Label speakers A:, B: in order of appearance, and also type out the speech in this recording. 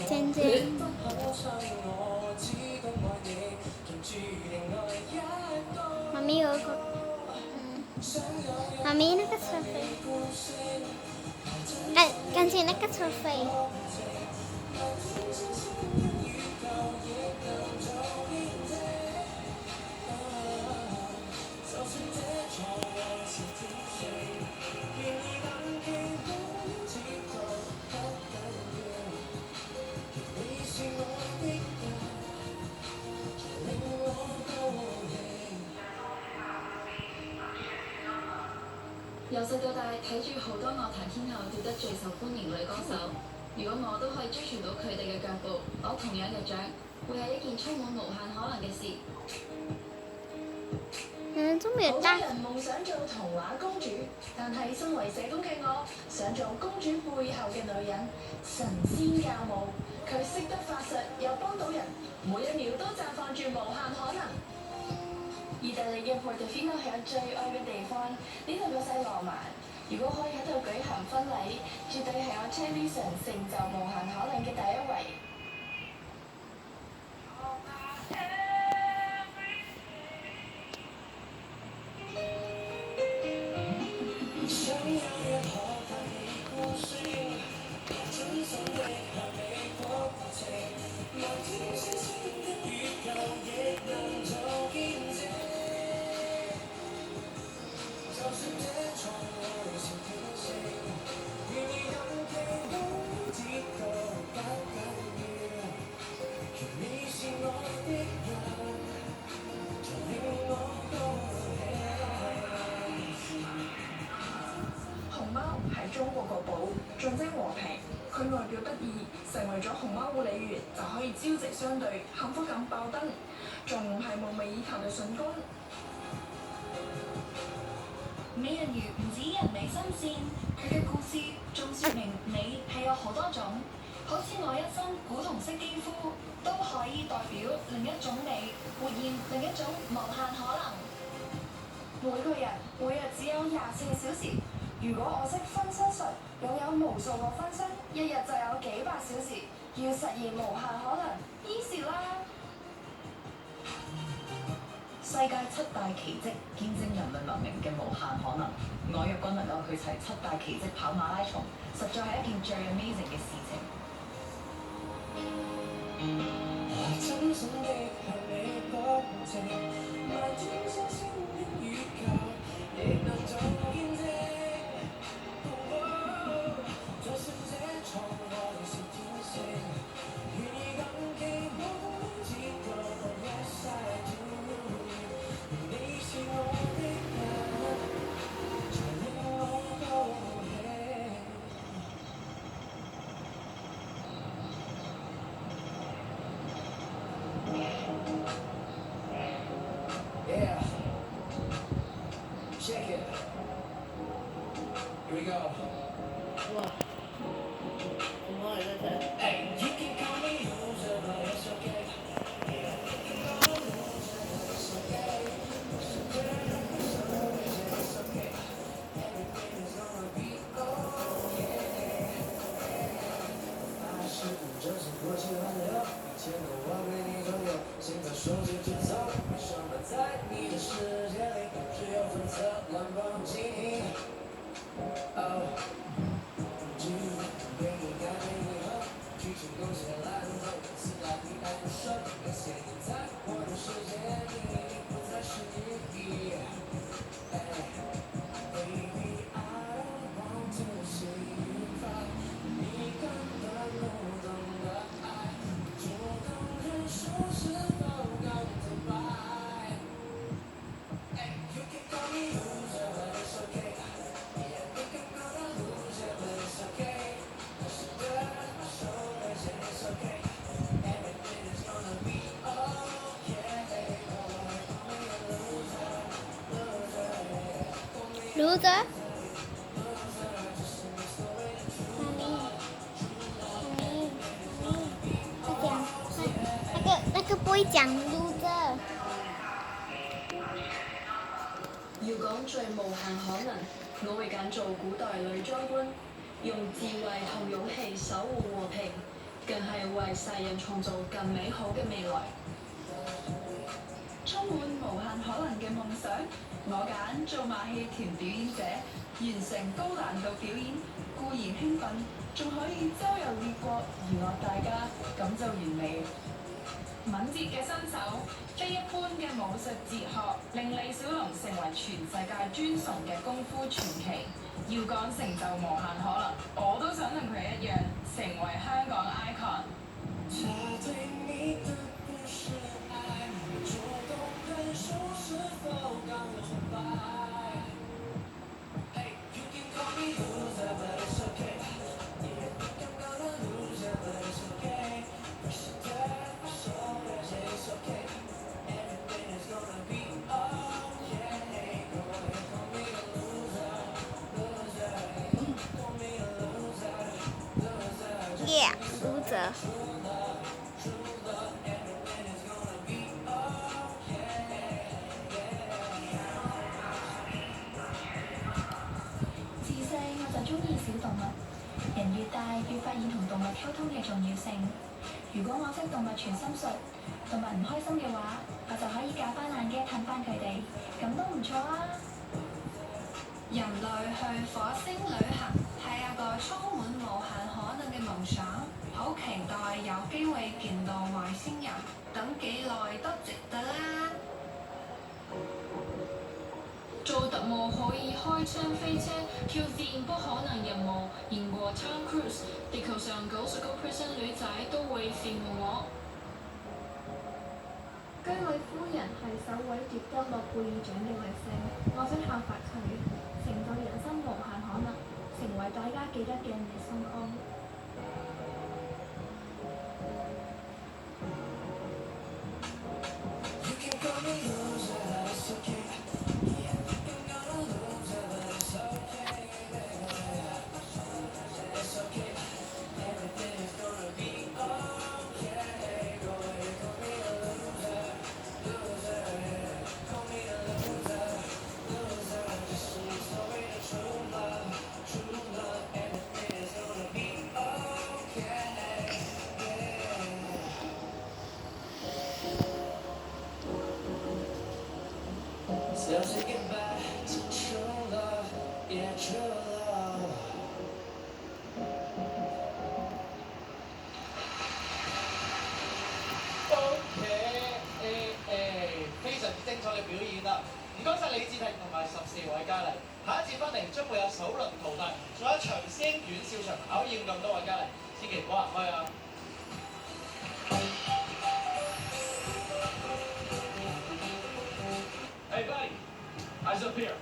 A: 正正。媽咪嗰個，媽咪那個車飛，感覺那個車飛。
B: 由細到大睇住好多樂壇天后奪得最受歡迎女歌手，如果我都可以追隨到佢哋嘅腳步，攞同樣嘅獎，會係一件充滿無限可能嘅事。
A: 都沒有大。
B: 好多人夢想做童話公主，但係身為社工嘅我，想做公主背後嘅女人，神仙教母，佢識得法術又幫到人，每一秒都綻放住無限可能。意大利嘅 Portofino 係我最愛嘅地方，呢度個細浪漫。如果可以喺度舉行婚禮，絕對係我 Champion 成就無限可能嘅第一位。熊貓係中國國寶，象徵和平。佢外表得意，成為咗熊貓護理員就可以朝夕相對，幸福感爆燈，仲係夢寐以求嘅筍工。美人魚唔止人美心善，佢嘅故事仲説明美係有好多種，好似我一身古銅色肌膚都可以代表另一種美，活現另一種無限可能。每個人每日只有24個小時，如果我識分身術，擁有無數個分身，一日就有幾百小時，要實現無限可能，easy啦！世界7大奇蹟見證人類文明嘅無限可能。我若果能夠去齊7大奇蹟跑馬拉松，實在係一件最 amazing 嘅事情。
C: Yeah. Check it. Here we go. Hey, you can call me loser, but it's okay. Yeah, you can call me loser, but it's okay. It's okay. Everything is gonna be okay. I shouldn't just过去挽留，以前的我为你拥有，现在说走就走，为什么在你的世界里只有粉色兰博基尼？哦，记录给你改变以后，剧情都写烂透，四大地带不熟，感谢你在我的世界里不再是第一。Baby, I don't want to see you cry，你根本不懂得爱，主动认输是否刚明白？You can call me loser, but it's okay. Yeah, we can call me loser, but it's okay. I should wear my shoulders, and it's okay. Everything is gonna be okay. Call me a loser, loser, yeah. Call me a
A: loser。
C: loser, just in this way to true
A: 那個不會講 loser。
B: 要講最無限可能，我會揀做古代女裝官。用智慧同勇氣守護和平，更係為世人創造更美好嘅未來。充滿無限可能嘅夢想，我揀做馬戲團表演者，完成高難度表演固然興奮，仲可以周遊列國，娛樂大家，咁就完美。敏捷嘅身手，非一般嘅武術哲學，令李小龍成為全世界尊崇嘅功夫傳奇。要講成就無限可能，我都想同佢一樣，成為香港 icon。
C: 他對你的不是愛，主動分手是否剛明白？Hey, you can call me loser, but it's okay. Yeah, I'm gonna lose you, but it's okay. 不捨得放手，it's okay. Everything is gonna be okay. Go ahead, call me a loser, loser. Call me a loser, loser.
A: Yeah，读者。
B: 自細我就中意小動物，人越大越發現同動物溝通嘅重要性。如果我識動物傳心術，動物唔開心嘅話，我就可以教翻爛機氹翻佢哋，咁都唔錯啊！人類去火星旅行係一個充滿無限可能嘅夢想，好期待有機會見到外星人，等幾耐都值得啦！做特務可以開槍飛車，挑戰不可能任務，贏過 Tom Cruise。地球上99%女仔都會羨慕我。
D: 居里夫人係首位奪得諾貝爾獎嘅女性，我想效法佢，成就人生無限可能，成為大家記得嘅尼桑安。
C: You can call me loser, but it's okay. Yeah, I'm gonna lose you, but it's okay. It's okay. Everything is gonna be okay. Go ahead, call me a loser, loser. Call me a loser, loser. Just a story of true love, true love. Everything is gonna be okay. So say goodbye to true love, yeah, true love.
E: OK，非常之精彩嘅表演啦！唔該晒李志霆同埋14位嘉麗，下一節翻嚟將會有首輪淘汰，仲有一場師兄阮兆祥考驗咁多位嘉麗，千祈唔好行開啊！
F: Hey, buddy, eyes up here.